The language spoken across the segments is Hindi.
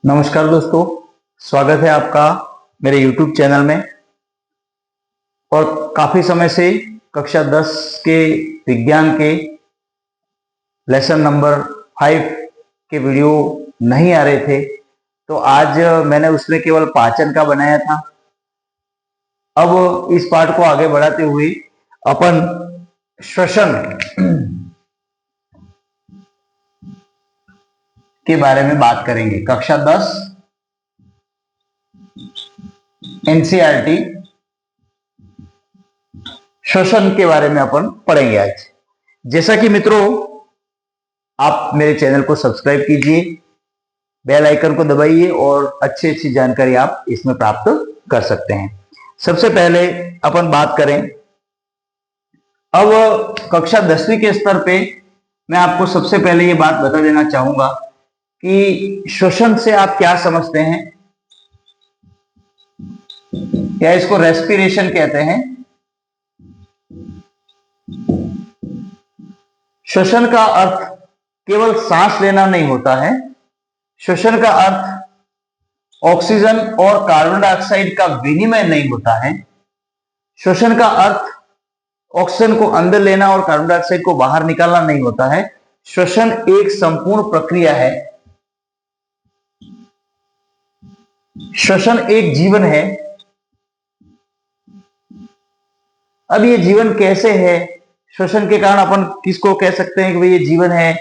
नमस्कार दोस्तों, स्वागत है आपका मेरे YouTube चैनल में। और काफी समय से कक्षा 10 के विज्ञान के लेसन नंबर 5 के वीडियो नहीं आ रहे थे, तो आज मैंने उसमें केवल पाचन का बनाया था। अब इस पाठ को आगे बढ़ाते हुए अपन श्वसन के बारे में बात करेंगे। कक्षा 10 एनसीईआरटी श्वसन के बारे में अपन पढ़ेंगे आज। जैसा कि मित्रों, आप मेरे चैनल को सब्सक्राइब कीजिए, बेल आइकन को दबाइए और अच्छी अच्छी जानकारी आप इसमें प्राप्त कर सकते हैं। सबसे पहले अपन बात करें, अब कक्षा 10वीं के स्तर पे मैं आपको सबसे पहले ये बात बता देना चाहूंगा कि श्वसन से आप क्या समझते हैं, या इसको रेस्पिरेशन कहते हैं। श्वसन का अर्थ केवल सांस लेना नहीं होता है। श्वसन का अर्थ ऑक्सीजन और कार्बन डाइऑक्साइड का विनिमय नहीं होता है। श्वसन का अर्थ ऑक्सीजन को अंदर लेना और कार्बन डाइऑक्साइड को बाहर निकालना नहीं होता है। श्वसन एक संपूर्ण प्रक्रिया है। श्वसन एक जीवन है। अब ये जीवन कैसे है, श्वसन के कारण अपन किसको कह सकते हैं कि भाई ये जीवन है,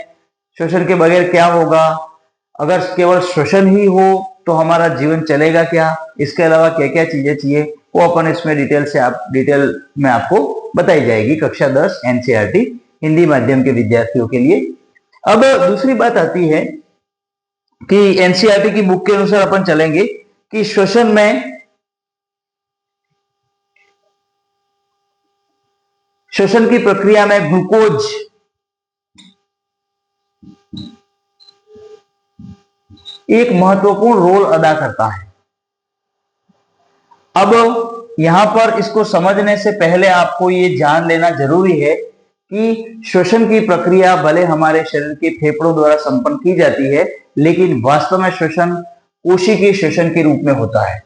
श्वसन के बगैर क्या होगा, अगर केवल श्वसन ही हो तो हमारा जीवन चलेगा क्या, इसके अलावा क्या क्या चीजें चाहिए, वो अपन इसमें डिटेल में आपको बताई जाएगी। कक्षा 10 एनसीईआरटी हिंदी माध्यम के विद्यार्थियों के लिए। अब दूसरी बात आती है कि एनसीईआरटी की बुक के अनुसार अपन चलेंगे कि श्वसन की प्रक्रिया में ग्लूकोज एक महत्वपूर्ण रोल अदा करता है। अब यहां पर इसको समझने से पहले आपको ये जान लेना जरूरी है कि श्वसन की प्रक्रिया भले हमारे शरीर के फेफड़ों द्वारा संपन्न की जाती है, लेकिन वास्तव में श्वसन कोशिकीय श्वसन के रूप में होता है।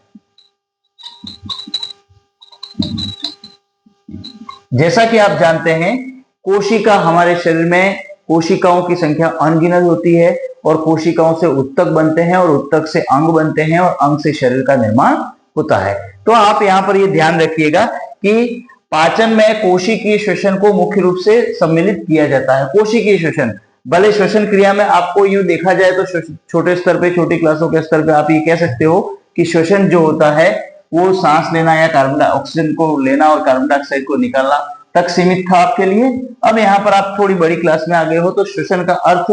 जैसा कि आप जानते हैं, कोशिका हमारे शरीर में कोशिकाओं की संख्या अनगिनत होती है और कोशिकाओं से ऊतक बनते हैं और ऊतक से अंग बनते हैं और अंग से शरीर का निर्माण होता है। तो आप यहां पर ये ध्यान रखिएगा कि पाचन में कोशिकीय श्वसन को मुख्य रूप से सम्मिलित किया जाता है। कोशिकीय श्वसन, भले श्वसन क्रिया में आपको यूं देखा जाए तो छोटे स्तर पे, छोटी क्लासों के स्तर पे आप ये कह सकते हो कि श्वसन जो होता है वो सांस लेना या ऑक्सीजन को लेना और कार्बन डाइऑक्साइड को निकालना तक सीमित था आपके लिए। अब यहाँ पर आप थोड़ी बड़ी क्लास में आ गए हो तो श्वसन का अर्थ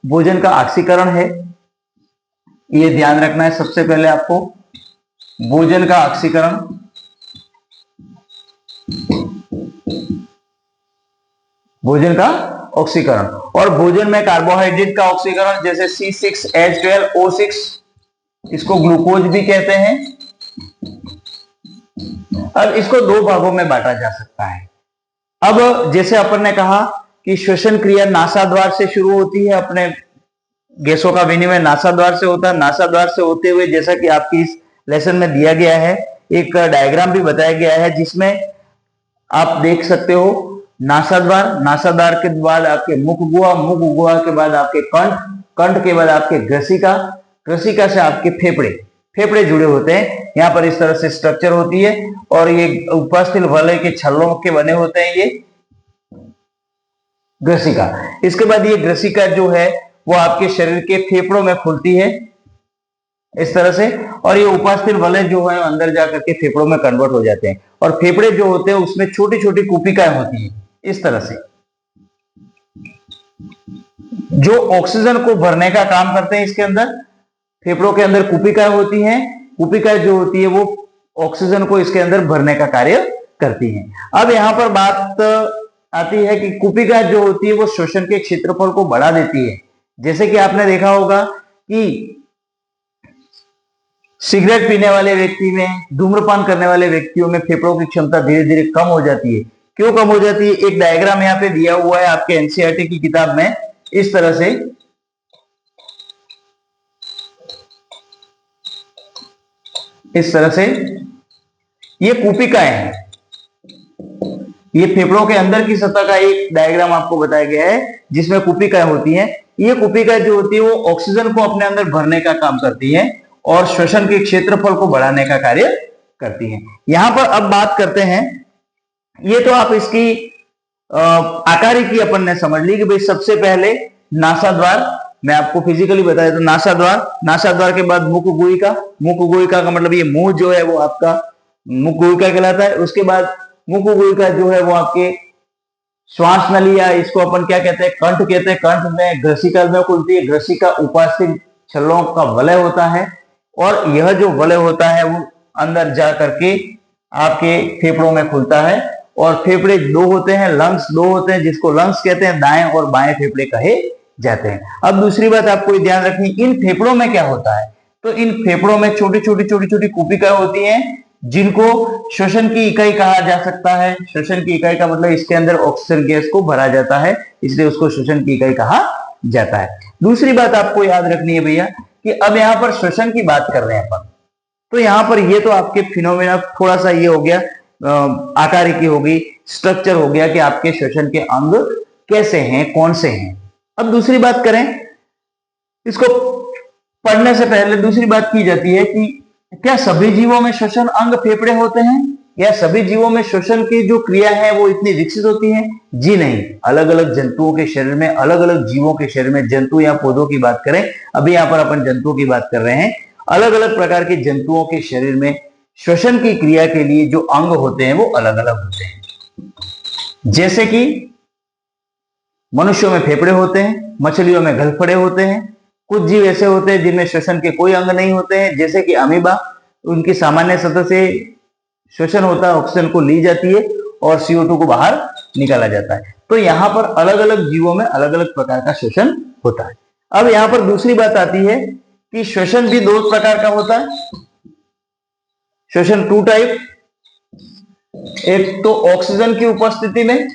भोजन का ऑक्सीकरण है। ये ध्यान रखना है सबसे पहले आपको, भोजन का ऑक्सीकरण। भोजन का ऑक्सीकरण, और भोजन में कार्बोहाइड्रेट का ऑक्सीकरण, जैसे C6H12O6, इसको ग्लूकोज भी कहते हैं। अब इसको दो भागों में बांटा जा सकता है। अब जैसे अपन ने कहा कि श्वसन क्रिया नासाद्वार से शुरू होती है, अपने गैसों का विनिमय नासाद्वार से होता है। नासाद्वार से होते हुए, जैसा कि आपकी इस लेसन में दिया गया है, एक डायग्राम भी बताया गया है जिसमें आप देख सकते हो नासाद्वार, नासाद्वार के बाद आपके मुख गुहा, मुख गुहा के बाद आपके कंठ, कंठ के बाद आपके ग्रसिका, ग्रसिका से आपके फेफड़े, फेफड़े जुड़े होते हैं। यहाँ पर इस तरह से स्ट्रक्चर होती है और ये उपस्थित वलय के छल्लों के बने होते हैं, ये ग्रसिका। इसके बाद ये ग्रसिका जो है वो आपके शरीर के फेफड़ों में खुलती है इस तरह से, और ये उपस्थित वलय जो है अंदर जाकर के फेफड़ों में कन्वर्ट हो जाते हैं। और फेफड़े जो होते हैं उसमें छोटी छोटी कुपिकाएं होती हैं इस तरह से, जो ऑक्सीजन को भरने का काम करते हैं। इसके अंदर फेफड़ों के अंदर कुपिकाएं होती हैं। कुपिकाएं जो होती है वो ऑक्सीजन को इसके अंदर भरने का कार्य करती हैं। अब यहाँ पर बात आती है कि कुपिका जो होती है वो श्वसन के क्षेत्रफल को बढ़ा देती है। जैसे कि आपने देखा होगा कि सिगरेट पीने वाले व्यक्ति में, धूम्रपान करने वाले व्यक्तियों में फेफड़ों की क्षमता धीरे धीरे कम हो जाती है। क्यों कम हो जाती है? एक डायग्राम यहाँ पे दिया हुआ है आपके एनसीईआरटी की किताब में, इस तरह से इस तरह से ये कूपिकाएं हैं। ये फेफड़ों के अंदर की सतह का एक डायग्राम आपको बताया गया है जिसमें कूपिकाएं होती हैं। ये कूपिकाएं जो होती है वो ऑक्सीजन को अपने अंदर भरने का काम करती हैं और श्वसन के क्षेत्रफल को बढ़ाने का कार्य करती हैं। यहां पर अब बात करते हैं, ये तो आप इसकी आकारिकी अपन ने समझ ली कि भाई सबसे पहले नासाद्वार, मैं आपको फिजिकली बताया तो नासाद्वार के बाद मुख गुहिका का मतलब ये मुंह जो है वो आपका मुख गुहिका कहलाता है। उसके बाद मुख गुहिका जो है वो आपके श्वास नली या इसको अपन क्या कहते हैं, कंठ कहते हैं। कंठ में ग्रसिका में खुलती है। ग्रसिका उपास्थि छल्लों का वलय होता है और यह जो वलय होता है वो अंदर जा करके आपके फेफड़ों में खुलता है। और फेफड़े दो होते हैं, लंग्स दो होते हैं, जिसको लंग्स कहते हैं, दाएं और बाएं फेफड़े कहे जाते हैं। अब दूसरी बात आपको ध्यान रखनी, इन फेफड़ों में क्या होता है, तो इन फेफड़ों में छोटी छोटी कूपिकाएं होती हैं जिनको श्वसन की इकाई कहा जा सकता है। श्वसन की इकाई का मतलब इसके अंदर ऑक्सीजन गैस को भरा जाता है, इसलिए उसको श्वसन की इकाई कहा जाता है। दूसरी बात आपको याद रखनी है भैया कि अब यहाँ पर श्वसन की बात कर रहे हैं अपन, तो यहाँ पर ये तो आपके फिनोमेना थोड़ा सा ये हो गया, आकारिकी हो गई, स्ट्रक्चर हो गया कि आपके श्वसन के अंग कैसे हैं, कौन से हैं। अब दूसरी बात करें, इसको पढ़ने से पहले दूसरी बात की जाती है कि क्या सभी जीवों में श्वसन अंग फेफड़े होते हैं या सभी जीवों में श्वसन की जो क्रिया है वो इतनी विकसित होती है? जी नहीं, अलग अलग जंतुओं के शरीर में, अलग अलग जीवों के शरीर में, जंतु या पौधों की बात करें, अभी यहाँ पर अपन जंतुओं की बात कर रहे हैं, अलग अलग प्रकार के जंतुओं के शरीर में श्वसन की क्रिया के लिए जो अंग होते हैं वो अलग अलग होते हैं। जैसे कि मनुष्यों में फेफड़े होते हैं, मछलियों में गलफड़े होते हैं, कुछ जीव ऐसे होते हैं जिनमें श्वसन के कोई अंग नहीं होते हैं, जैसे कि अमीबा, उनकी सामान्य सतह से श्वसन होता है, ऑक्सीजन को ली जाती है और CO2 को बाहर निकाला जाता है। तो यहाँ पर अलग अलग जीवों में अलग अलग प्रकार का श्वसन होता है। अब यहाँ पर दूसरी बात आती है कि श्वसन भी दो प्रकार का होता है, श्वसन 2 टाइप, एक तो ऑक्सीजन की उपस्थिति में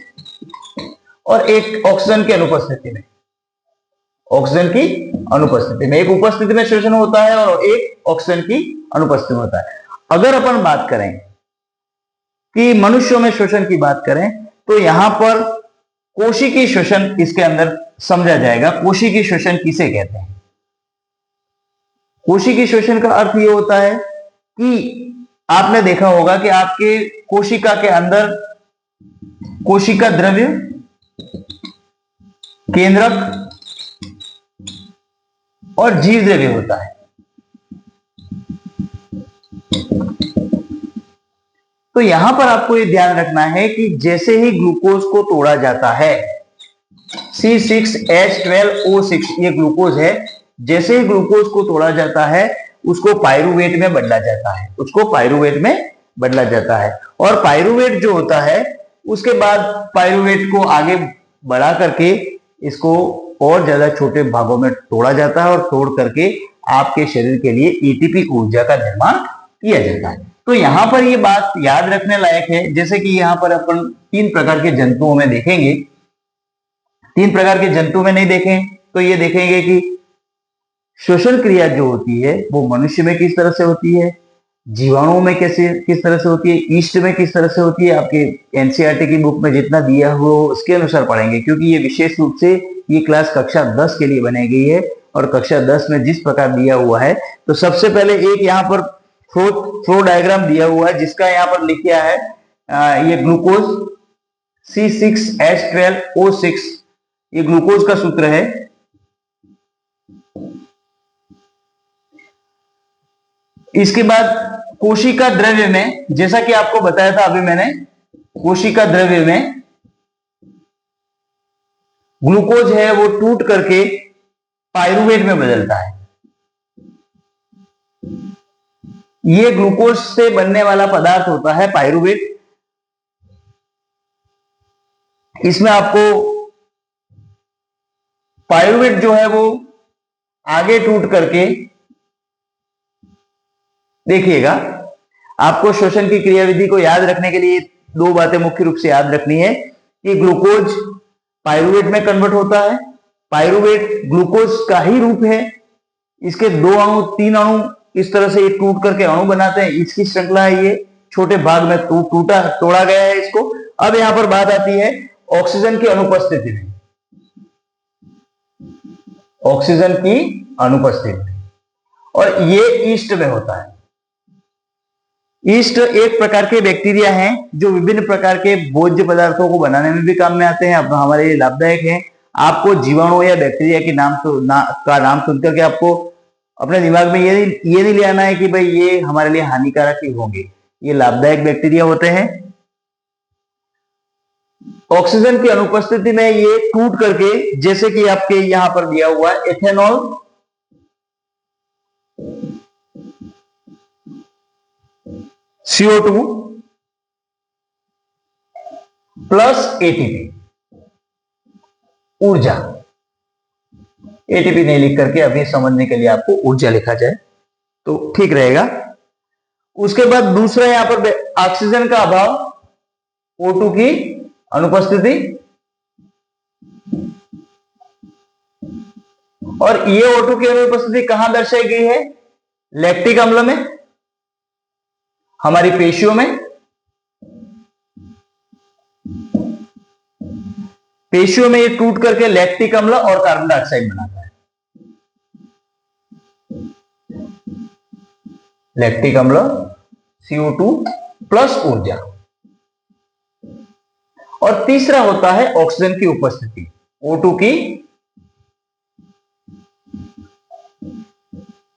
और एक ऑक्सीजन की अनुपस्थिति में। ऑक्सीजन की अनुपस्थिति में, एक उपस्थिति में श्वसन होता है और एक ऑक्सीजन की अनुपस्थिति में होता है। अगर अपन बात करें कि मनुष्यों में श्वसन की बात करें तो यहां पर कोशिकीय श्वसन इसके अंदर समझा जाएगा। कोशिकीय श्वसन किसे कहते हैं? कोशिकीय श्वसन का अर्थ यह होता है कि आपने देखा होगा कि आपके कोशिका के अंदर कोशिका द्रव्य, केंद्रक और जीव द्रव्य होता है। तो यहां पर आपको यह ध्यान रखना है कि जैसे ही ग्लूकोज को तोड़ा जाता है, C6H12O6 ये ग्लूकोज है, जैसे ही ग्लूकोज को तोड़ा जाता है उसको पाइरूवेट में बदला जाता है, और पाइरूवेट जो होता है उसके बाद पाइरूवेट को आगे बढ़ा करके इसको और ज्यादा छोटे भागों में तोड़ा जाता है और तोड़ करके आपके शरीर के लिए ATP ऊर्जा का निर्माण किया जाता है। तो यहाँ पर ये बात याद रखने लायक है, जैसे कि यहाँ पर अपन 3 प्रकार के जंतुओं में देखेंगे, 3 प्रकार के जंतु में नहीं देखें तो ये देखेंगे कि श्वसन क्रिया जो होती है वो मनुष्य में किस तरह से होती है, जीवाणुओं में किस तरह से होती है, ईस्ट में किस तरह से होती है। आपके NCERT की बुक में जितना दिया हुआ उसके अनुसार पढ़ेंगे, क्योंकि ये विशेष रूप से ये क्लास कक्षा 10 के लिए बनाई गई है और कक्षा 10 में जिस प्रकार दिया हुआ है, तो सबसे पहले एक यहाँ पर फ्लो डायग्राम दिया हुआ है जिसका यहाँ पर लिखा है ये ग्लूकोज C6H12O6 ये ग्लूकोज का सूत्र है। इसके बाद कोशिका द्रव्य में, जैसा कि आपको बताया था अभी मैंने, कोशिका द्रव्य में ग्लूकोज है वो टूट करके पाइरूवेट में बदलता है। ये ग्लूकोज से बनने वाला पदार्थ होता है पाइरूवेट। इसमें आपको पाइरूवेट जो है वो आगे टूट करके, देखिएगा आपको श्वसन की क्रियाविधि को याद रखने के लिए 2 बातें मुख्य रूप से याद रखनी है कि ग्लूकोज पाइरूवेट में कन्वर्ट होता है। पाइरूवेट ग्लूकोज का ही रूप है, इसके 2 अणु 3 अणु किस तरह से ये टूट करके अणु बनाते हैं, इसकी श्रृंखला है ये, छोटे भाग में तोड़ा गया है इसको। अब यहां पर बात आती है ऑक्सीजन की अनुपस्थिति में, ऑक्सीजन की अनुपस्थिति में, और ये ईस्ट में होता है। ईस्ट एक प्रकार के बैक्टीरिया हैं जो विभिन्न प्रकार के भोज्य पदार्थों को बनाने में भी काम में आते हैं, अब हमारे लिए लाभदायक हैं। आपको जीवाणु या बैक्टीरिया के का नाम सुनकर के आपको अपने दिमाग में ये नहीं ले आना है कि भाई ये हमारे लिए हानिकारक ही होंगे, ये लाभदायक बैक्टीरिया होते हैं। ऑक्सीजन की अनुपस्थिति में ये टूट करके, जैसे कि आपके यहां पर दिया हुआ है, एथेनॉल CO2 प्लस एटीपी, ऊर्जा। एटीपी नहीं लिख करके अभी समझने के लिए आपको ऊर्जा लिखा जाए तो ठीक रहेगा। उसके बाद दूसरा यहां पर ऑक्सीजन का अभाव, O2 की अनुपस्थिति, और ये O2 की अनुपस्थिति कहां दर्शाई गई है? लैक्टिक अम्ल में, हमारी पेशियों में। पेशियों में ये टूट करके लैक्टिक अम्ल और कार्बन डाइऑक्साइड बनाता है। लैक्टिक अम्ल, CO2 प्लस ऊर्जा। और तीसरा होता है ऑक्सीजन की उपस्थिति, O2 की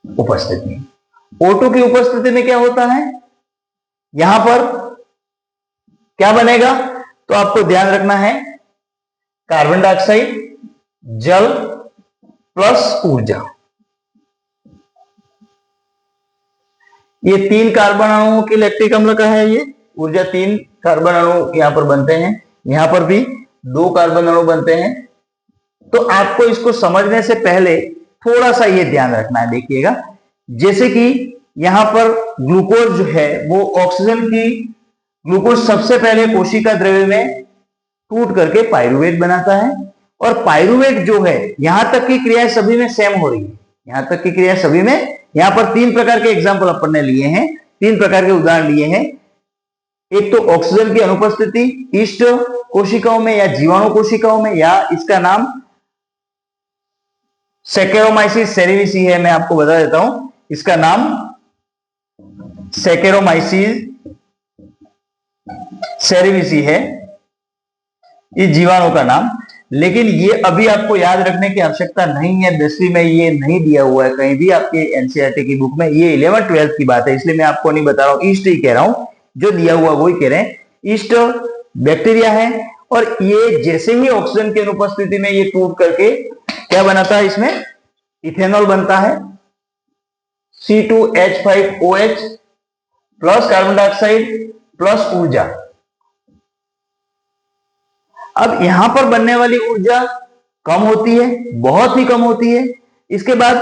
उपस्थिति। O2 की उपस्थिति में क्या होता है? यहां पर क्या बनेगा? तो आपको ध्यान रखना है, कार्बन डाइऑक्साइड, जल प्लस ऊर्जा। ये 3 कार्बन अणुओं की लैक्टिक अम्ल का है ये ऊर्जा। 3 कार्बन अणु यहां पर बनते हैं, यहां पर भी 2 कार्बन अणु बनते हैं। तो आपको इसको समझने से पहले थोड़ा सा ये ध्यान रखना है, देखिएगा। जैसे कि यहां पर ग्लूकोज जो है वो ऑक्सीजन की, ग्लूकोज सबसे पहले कोशिका द्रव्य में टूट करके पाइरुवेट बनाता है, और पाइरुवेट जो है, यहां तक की क्रियाएं सभी में सेम हो रही है, यहां तक की क्रिया सभी में। यहां पर 3 प्रकार के एग्जाम्पल अपन ने लिए हैं, 3 प्रकार के उदाहरण लिए हैं। एक तो ऑक्सीजन की अनुपस्थिति ईस्ट कोशिकाओं में या जीवाणु कोशिकाओं में, या इसका नाम सैकेरोमाइसिस सेरेविसी है। मैं आपको बता देता हूं, इसका नाम सैकेरोमाइसिस सेरेविसी है, ये जीवाणु का नाम। लेकिन ये अभी आपको याद रखने की आवश्यकता नहीं है, 10वीं में ये नहीं दिया हुआ है कहीं भी आपके एनसीईआरटी की बुक में, ये 11th-12th की बात है, इसलिए मैं आपको नहीं बता रहा हूं, ईस्ट ही कह रहा हूं, जो दिया हुआ वही कह रहे हैं। ईस्ट बैक्टीरिया है, और ये जैसे ही ऑक्सीजन की अनुपस्थिति में ये टूट करके क्या बनाता है? इसमें इथेनॉल बनता है, C2H5OH plus carbon dioxide plus ऊर्जा। अब यहां पर बनने वाली ऊर्जा कम होती है, बहुत ही कम होती है। इसके बाद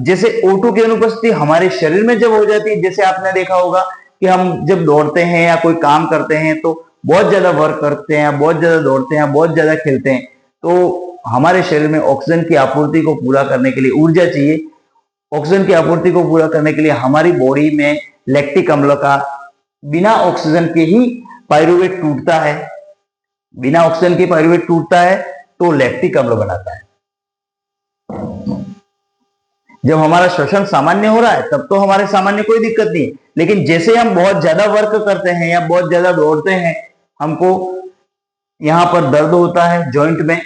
जैसे O2 की अनुपस्थिति हमारे शरीर में जब हो जाती है, जैसे आपने देखा होगा कि हम जब दौड़ते हैं या कोई काम करते हैं तो बहुत ज्यादा वर्क करते हैं, बहुत ज्यादा दौड़ते हैं, बहुत ज्यादा खेलते हैं, तो हमारे शरीर में ऑक्सीजन की आपूर्ति को पूरा करने के लिए ऊर्जा चाहिए। ऑक्सीजन की आपूर्ति को पूरा करने के लिए हमारी बॉडी में लैक्टिक अम्ल का बिना ऑक्सीजन के ही पाइरुवेट टूटता है, बिना ऑक्सीजन के पाइरुवेट टूटता है तो लैक्टिक अम्ल बनाता है। जब हमारा श्वसन सामान्य हो रहा है तब तो हमारे सामान्य कोई दिक्कत नहीं है, लेकिन जैसे हम बहुत ज्यादा वर्क करते हैं या बहुत ज्यादा दौड़ते हैं, हमको यहां पर दर्द होता है जॉइंट में,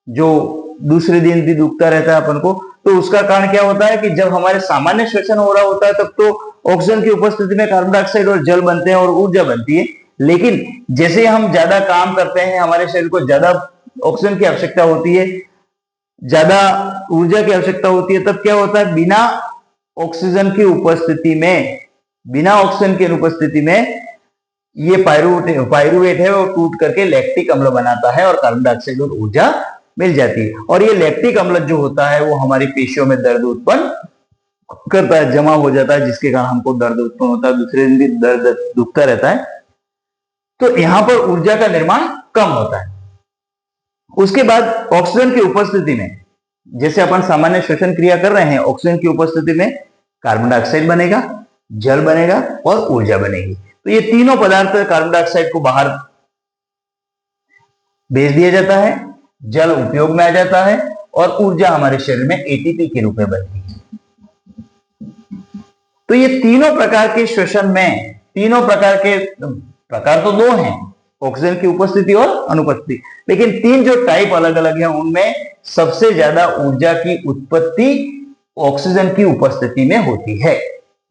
जो दूसरे दिन भी दुखता रहता है अपन को, तो उसका कारण क्या होता है कि जब हमारे सामान्य श्वसन हो रहा होता है तब तो ऑक्सीजन की उपस्थिति में कार्बन डाइऑक्साइड और जल बनते हैं और ऊर्जा बनती है। लेकिन जैसे हम ज्यादा काम करते हैं, हमारे शरीर को ज्यादा ऑक्सीजन की आवश्यकता होती है, ज्यादा ऊर्जा की आवश्यकता होती है, तब क्या होता है? बिना ऑक्सीजन की उपस्थिति में, बिना ऑक्सीजन की अनुपस्थिति में ये पाइरुवेट है वो टूट करके लैक्टिक अम्ल बनाता है और कार्बन डाइऑक्साइड और ऊर्जा मिल जाती है। और ये लैक्टिक अम्ल जो होता है वो हमारी पेशियों में दर्द उत्पन्न करता है, जमा हो जाता है, जिसके कारण हमको दर्द उत्पन्न होता है, दूसरे दिन भी दर्द दुखता रहता है। तो यहां पर ऊर्जा का निर्माण कम होता है। उसके बाद ऑक्सीजन की उपस्थिति में, जैसे अपन सामान्य श्वसन क्रिया कर रहे हैं, ऑक्सीजन की उपस्थिति में कार्बन डाइऑक्साइड बनेगा, जल बनेगा और ऊर्जा बनेगी। तो ये तीनों पदार्थ कार्बन डाइऑक्साइड को बाहर भेज दिया जाता है, जल उपयोग में आ जाता है और ऊर्जा हमारे शरीर में एटीपी के रूप में बनती है। तो ये तीनों प्रकार के श्वसन में, तीनों प्रकार तो दो हैं, ऑक्सीजन की उपस्थिति और अनुपस्थिति, लेकिन तीन जो टाइप अलग अलग हैं उनमें सबसे ज्यादा ऊर्जा की उत्पत्ति ऑक्सीजन की उपस्थिति में होती है।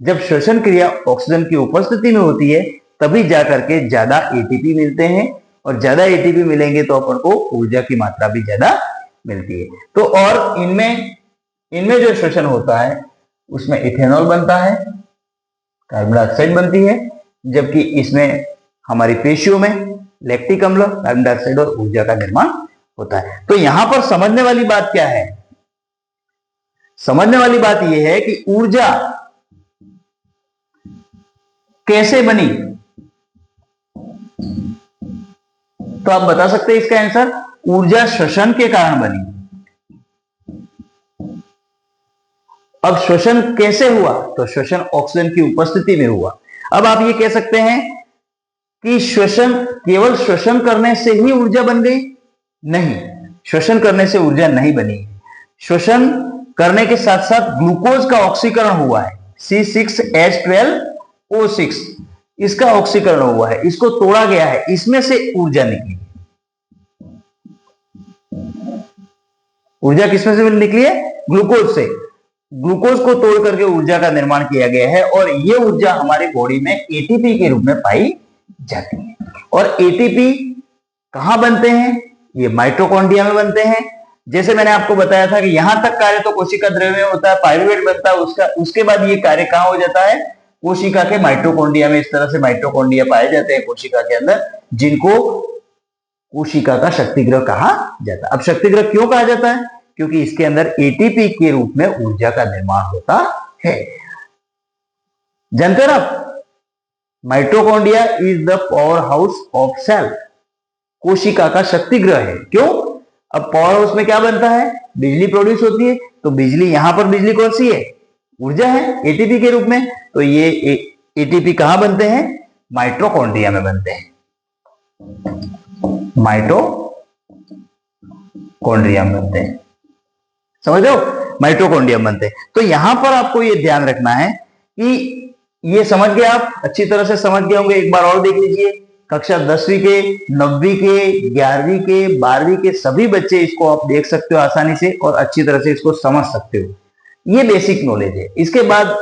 जब श्वसन क्रिया ऑक्सीजन की उपस्थिति में होती है तभी जाकर के ज्यादा एटीपी मिलते हैं और ज्यादा एटीपी मिलेंगे तो अपन को ऊर्जा की मात्रा भी ज्यादा मिलती है। तो और इनमें जो श्वसन होता है उसमें इथेनॉल बनता है, कार्बन डाइऑक्साइड बनती है, जबकि इसमें हमारी पेशियों में लैक्टिक अम्ल, कार्बन डाइऑक्साइड और ऊर्जा का निर्माण होता है। तो यहां पर समझने वाली बात क्या है? समझने वाली बात यह है कि ऊर्जा कैसे बनी। तो आप बता सकते हैं इसका आंसर, ऊर्जा श्वसन के कारण बनी। अब श्वसन कैसे हुआ? तो श्वसन ऑक्सीजन की उपस्थिति में हुआ। अब आप ये कह सकते हैं कि श्वसन, केवल श्वसन करने से ही ऊर्जा बन गई? नहीं, श्वसन करने से ऊर्जा नहीं बनी। श्वसन करने के साथ साथ ग्लूकोज का ऑक्सीकरण हुआ है, C6H12O6, इसका ऑक्सीकरण हुआ है, इसको तोड़ा गया है, इसमें से ऊर्जा निकली। ऊर्जा किसमें से निकली है? ग्लूकोज से। ग्लूकोज को तोड़ करके ऊर्जा का निर्माण किया गया है और यह ऊर्जा हमारे बॉडी में एटीपी के रूप में पाई जाती है। और एटीपी कहां बनते हैं? ये माइटोकॉन्ड्रिया में बनते हैं। जैसे मैंने आपको बताया था कि यहां तक कार्य तो कोशिका द्रव्य में होता है, पायरुवेट बनता है उसके बाद ये कार्य कहां हो जाता है? कोशिका के माइटोकॉन्ड्रिया में। इस तरह से माइटोकॉन्ड्रिया पाए जाते हैं कोशिका के अंदर, जिनको कोशिका का शक्तिगृह कहा जाता है। अब शक्तिगृह क्यों कहा जाता है? क्योंकि इसके अंदर एटीपी के रूप में ऊर्जा का निर्माण होता है। जानते हैं आप, mitochondria is the power house of cell. कोशिका का शक्तिगृह है। क्यों? अब पावर हाउस में क्या बनता है? बिजली प्रोड्यूस होती है। तो बिजली, यहां पर बिजली कौन सी है? ऊर्जा है, एटीपी के रूप में। तो ये एटीपी कहां बनते हैं? माइटोकॉन्ड्रिया में बनते हैं, माइटोकॉन्ड्रिया में बनते हैं। समझ रहे हो? माइटोकॉन्ड्रिया बनते हैं। तो यहां पर आपको ये ध्यान रखना है कि ये समझ गए आप, अच्छी तरह से समझ गए होंगे। एक बार और देख लीजिए, कक्षा 10वीं के, 9वीं के, 11वीं के, 12वीं के सभी बच्चे इसको आप देख सकते हो आसानी से और अच्छी तरह से इसको समझ सकते हो। ये बेसिक नॉलेज है। इसके बाद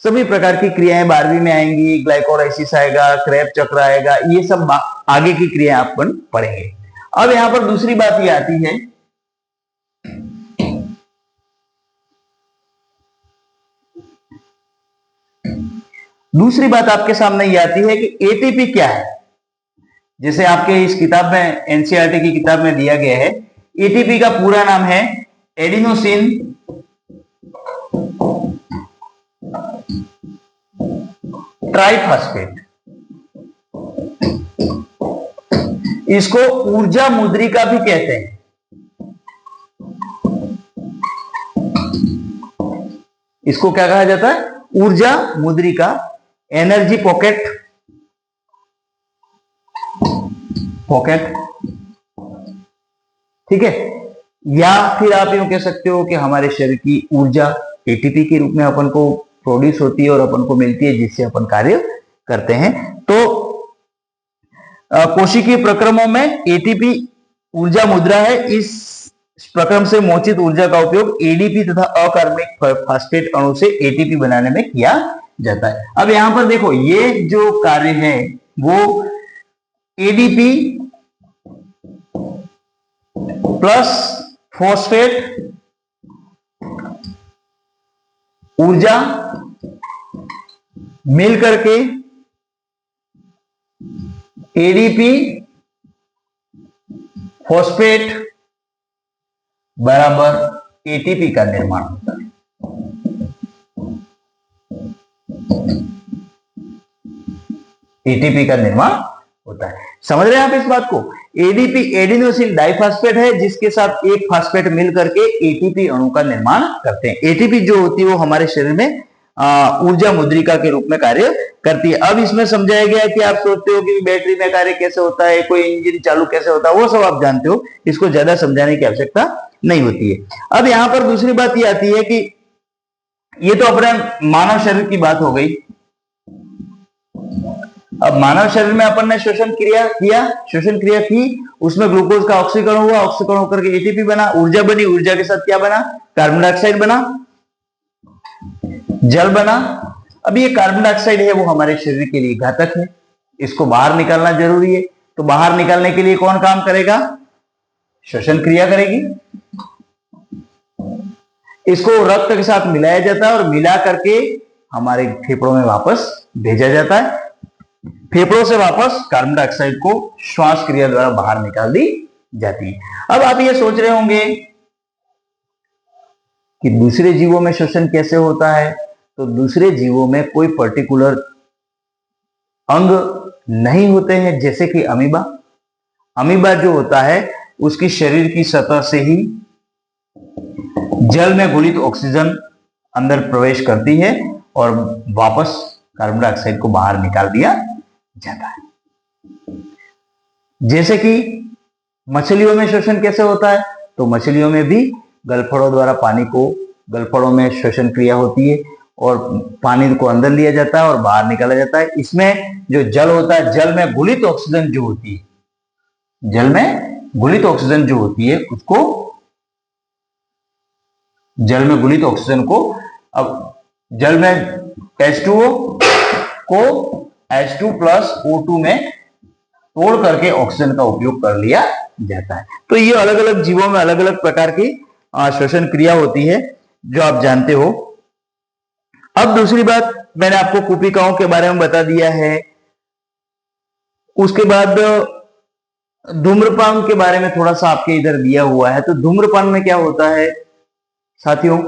सभी प्रकार की क्रियाएं 12वीं में आएंगी, ग्लाइकोलाइसिस आएगा, क्रेब्स चक्र आएगा, ये सब आगे की क्रियाएं अपन पढ़ेंगे। अब यहां पर दूसरी बात ये आती है, दूसरी बात आपके सामने ये आती है कि एटीपी क्या है। जैसे आपके इस किताब में, एनसीईआरटी की किताब में दिया गया है, एटीपी का पूरा नाम है एडिनोसिन ट्राइफॉस्फेट। इसको ऊर्जा मुद्रिका भी कहते हैं। इसको क्या कहा जाता है? ऊर्जा मुद्रिका, एनर्जी पॉकेट, ठीक है। या फिर आप यूं कह सकते हो कि हमारे शरीर की ऊर्जा एटीपी के रूप में अपन को प्रोड्यूस होती है और अपन को मिलती है, जिससे अपन कार्य करते हैं। तो कोशिकीय प्रक्रमों में एटीपी ऊर्जा मुद्रा है। इस प्रक्रम से मोचित ऊर्जा का उपयोग एडीपी तथा अकार्बनिक फास्फेट अणु से एटीपी बनाने में किया जाता है। अब यहां पर देखो, ये जो कार्य है वो एडीपी प्लस फॉस्फेट ऊर्जा मिल करके एडीपी फॉस्फेट बराबर एटीपी का निर्माण होता है। एटीपी का निर्माण होता है। समझ रहे हैं आप इस बात को? एडीपी एडिनोसिन डाइफॉस्फेट है, जिसके साथ एक फास्फेट मिल करके एटीपी अणु का निर्माण करते हैं। एटीपी जो होती है वो हमारे शरीर में ऊर्जा मुद्रिका के रूप में कार्य करती है। अब इसमें समझाया गया है कि आप सोचते हो कि बैटरी में कार्य कैसे होता है, कोई इंजन चालू कैसे होता है, वो सब आप जानते हो, इसको ज्यादा समझाने की आवश्यकता नहीं होती है। अब यहाँ पर दूसरी बात ये आती है कि ये तो अपने मानव शरीर की बात हो गई। अब मानव शरीर में अपन ने शोषण क्रिया की, उसमें ग्लूकोज का ऑक्सीकरण हुआ, ऑक्सीकरण होकर के एटीपी बना, ऊर्जा बनी, ऊर्जा के साथ क्या बना, कार्बन डाइऑक्साइड बना, जल बना। अब ये कार्बन डाइऑक्साइड है वो हमारे शरीर के लिए घातक है, इसको बाहर निकालना जरूरी है। तो बाहर निकालने के लिए कौन काम करेगा, श्वसन क्रिया करेगी। इसको रक्त के साथ मिलाया जाता है और मिला करके हमारे फेफड़ों में वापस भेजा जाता है। फेफड़ों से वापस कार्बन डाइऑक्साइड को श्वास क्रिया द्वारा बाहर निकाल दी जाती है। अब आप ये सोच रहे होंगे कि दूसरे जीवों में श्वसन कैसे होता है, तो दूसरे जीवों में कोई पर्टिकुलर अंग नहीं होते हैं, जैसे कि अमीबा। अमीबा जो होता है उसकी शरीर की सतह से ही जल में घुलित ऑक्सीजन अंदर प्रवेश करती है और वापस कार्बन डाइऑक्साइड को बाहर निकाल दिया जाता है। जैसे कि मछलियों में श्वसन कैसे होता है, तो मछलियों में भी गलफड़ों द्वारा पानी को, गलफड़ों में श्वसन क्रिया होती है और पानी को अंदर लिया जाता है और बाहर निकाला जाता है। इसमें जो जल होता है, जल में घुलित ऑक्सीजन जो होती है, जल में घुलित ऑक्सीजन जो होती है उसको, जल में घुलित ऑक्सीजन को, अब जल में H2O को H2 प्लस O2 में तोड़ करके ऑक्सीजन का उपयोग कर लिया जाता है। तो ये अलग अलग जीवों में अलग अलग प्रकार की श्वसन क्रिया होती है जो आप जानते हो। अब दूसरी बात, मैंने आपको कुपिकाओं के बारे में बता दिया है। उसके बाद धूम्रपान के बारे में थोड़ा सा आपके इधर दिया हुआ है। तो धूम्रपान में क्या होता है साथियों,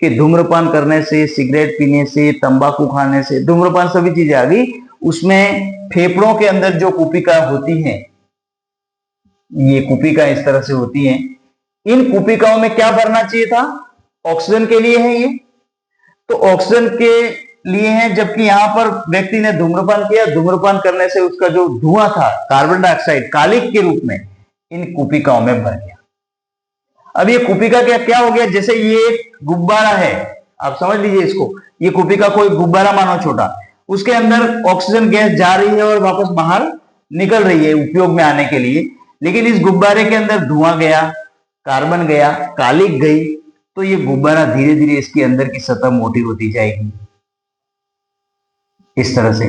कि धूम्रपान करने से, सिगरेट पीने से, तंबाकू खाने से, धूम्रपान सभी चीजें आ गई, उसमें फेफड़ों के अंदर जो कुपिका होती हैं, ये कुपिका इस तरह से होती हैं। इन कुपिकाओं में क्या भरना चाहिए था, ऑक्सीजन के लिए है ये, तो ऑक्सीजन के लिए है। जबकि यहां पर व्यक्ति ने धूम्रपान किया, धूम्रपान करने से उसका जो धुआं था कार्बन डाइऑक्साइड कालिक के रूप में इन कुपिकाओं में भर गया। अब ये कुपिका क्या हो गया, जैसे ये एक गुब्बारा है, आप समझ लीजिए इसको, ये कुपिका कोई गुब्बारा मानो छोटा, उसके अंदर ऑक्सीजन गैस जा रही है और वापस बाहर निकल रही है उपयोग में आने के लिए, लेकिन इस गुब्बारे के अंदर धुआं गया, कार्बन गया, कालिक गई, तो ये गुब्बारा धीरे धीरे इसके अंदर की सतह मोटी होती जाएगी इस तरह से।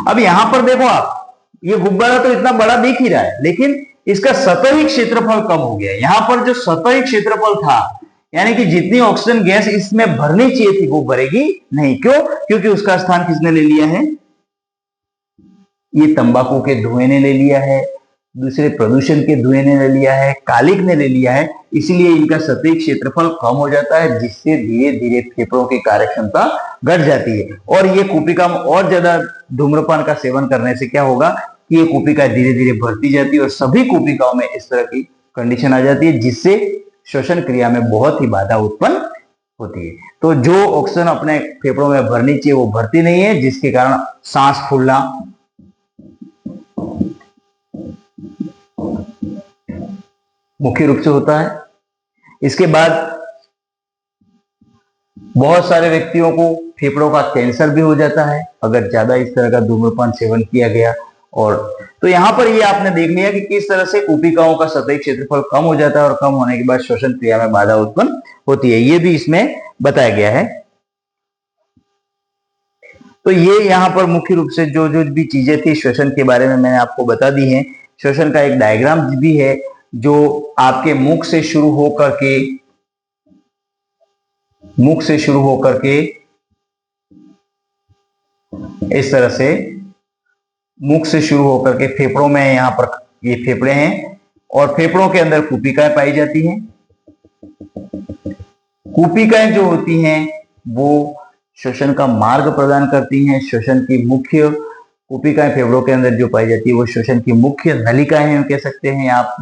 अब यहां पर देखो आप, ये गुब्बारा तो इतना बड़ा दिख ही रहा है, लेकिन इसका सतही क्षेत्रफल कम हो गया। यहां पर जो सतही क्षेत्रफल था, यानी कि जितनी ऑक्सीजन गैस इसमें भरनी चाहिए थी वो भरेगी नहीं। क्यों? क्योंकि उसका स्थान किसने ले लिया है, ये तंबाकू के धुएं ने ले लिया है, दूसरे प्रदूषण के धुएं ने ले लिया है, कालिक ने ले लिया है। इसीलिए इनका सतही क्षेत्रफल कम हो जाता है, जिससे धीरे धीरे फेफड़ों की कार्यक्षमता घट जाती है। और ये कुपिका में और ज्यादा धूम्रपान का सेवन करने से क्या होगा कि ये कुपिका धीरे धीरे बढ़ती जाती है और सभी कुपिकाओं में इस तरह की कंडीशन आ जाती है, जिससे श्वसन क्रिया में बहुत ही बाधा उत्पन्न होती है। तो जो ऑक्सीजन अपने फेफड़ों में भरनी चाहिए वो भरती नहीं है, जिसके कारण सांस फूलना, मुख्य रूप से होता है। इसके बाद बहुत सारे व्यक्तियों को फेफड़ों का कैंसर भी हो जाता है अगर ज्यादा इस तरह का धूम्रपान सेवन किया गया। और तो यहां पर ये आपने देख लिया कि किस तरह से कुपिकाओं का सतही क्षेत्रफल कम हो जाता है और कम होने के बाद श्वसन क्रिया में बाधा उत्पन्न होती है, ये भी इसमें बताया गया है। तो ये यहाँ पर मुख्य रूप से जो जो भी चीजें थी श्वसन के बारे में मैंने आपको बता दी है। श्वसन का एक डायग्राम भी है जो आपके मुख से शुरू होकर के इस तरह से मुख से शुरू होकर के फेफड़ों में, यहाँ पर ये फेफड़े हैं और फेफड़ों के अंदर कुपिकाएं पाई जाती हैं। कुपिकाएं जो होती हैं वो श्वसन का मार्ग प्रदान करती हैं। श्वसन की मुख्य कुपिकाएं फेफड़ों के अंदर जो पाई जाती है वो श्वसन की मुख्य नलिकाएं हैं, कह सकते हैं आप।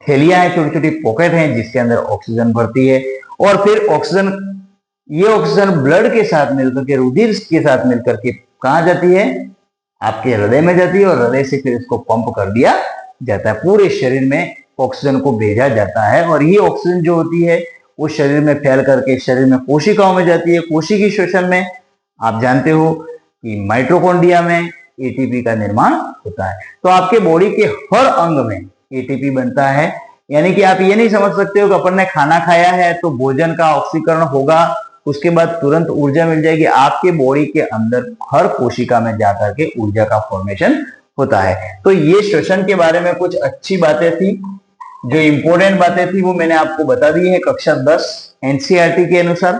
थैलियां हैं, छोटी छोटी पॉकेट हैं जिसके अंदर ऑक्सीजन भरती है और फिर ऑक्सीजन ये ऑक्सीजन ब्लड के साथ मिलकर के, रुधिर के साथ मिलकर के कहाँ जाती है? आपके हृदय में जाती है और हृदय से फिर इसको पंप कर दिया जाता है, पूरे शरीर में ऑक्सीजन को भेजा जाता है। और ये ऑक्सीजन जो होती है वो शरीर में फैल करके शरीर में कोशिकाओं में जाती है। कोशिकीय श्वसन में आप जानते हो कि माइटोकॉन्ड्रिया में एटीपी का निर्माण होता है। तो आपके बॉडी के हर अंग में एटीपी बनता है, यानी कि आप ये नहीं समझ सकते हो कि अपन ने खाना खाया है तो भोजन का ऑक्सीकरण होगा, उसके बाद तुरंत ऊर्जा मिल जाएगी। आपके बॉडी के अंदर हर कोशिका में जाकर के ऊर्जा का फॉर्मेशन होता है। तो ये श्वसन के बारे में कुछ अच्छी बातें थी, जो इंपॉर्टेंट बातें थी वो मैंने आपको बता दी है कक्षा 10 एनसीईआरटी के अनुसार।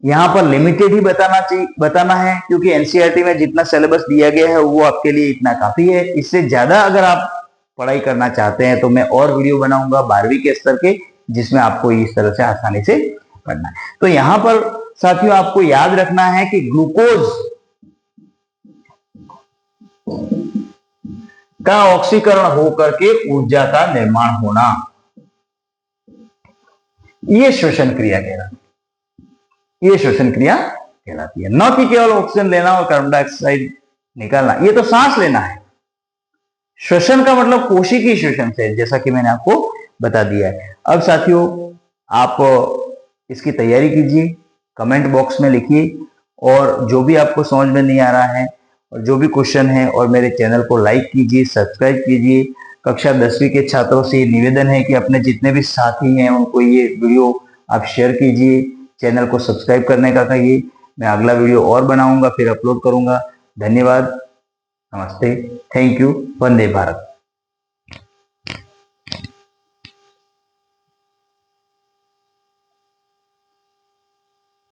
यहाँ पर लिमिटेड ही बताना है, क्योंकि एनसीईआरटी में जितना सिलेबस दिया गया है वो आपके लिए इतना काफी है। इससे ज्यादा अगर आप पढ़ाई करना चाहते हैं तो मैं और वीडियो बनाऊंगा 12वीं के स्तर के, जिसमें आपको इस तरह से आसानी से पढ़ना है। तो यहाँ पर साथियों आपको याद रखना है कि ग्लूकोज का ऑक्सीकरण होकर के ऊर्जा का निर्माण होना, ये श्वसन क्रिया कहलाती है। ये श्वसन क्रिया कहलाती है, न कि केवल ऑक्सीजन लेना और कार्बन डाइऑक्साइड निकालना। ये तो सांस लेना है। श्वसन का मतलब कोशिकीय श्वसन से, जैसा कि मैंने आपको बता दिया है। अब साथियों आप इसकी तैयारी कीजिए, कमेंट बॉक्स में लिखिए, और जो भी आपको समझ में नहीं आ रहा है और जो भी क्वेश्चन है, और मेरे चैनल को लाइक कीजिए, सब्सक्राइब कीजिए। कक्षा 10वीं के छात्रों से निवेदन है कि अपने जितने भी साथी हैं उनको ये वीडियो आप शेयर कीजिए, चैनल को सब्सक्राइब करने का कहिए। मैं अगला वीडियो और बनाऊंगा, फिर अपलोड करूंगा। धन्यवाद, नमस्ते, थैंक यू, वंदे भारत।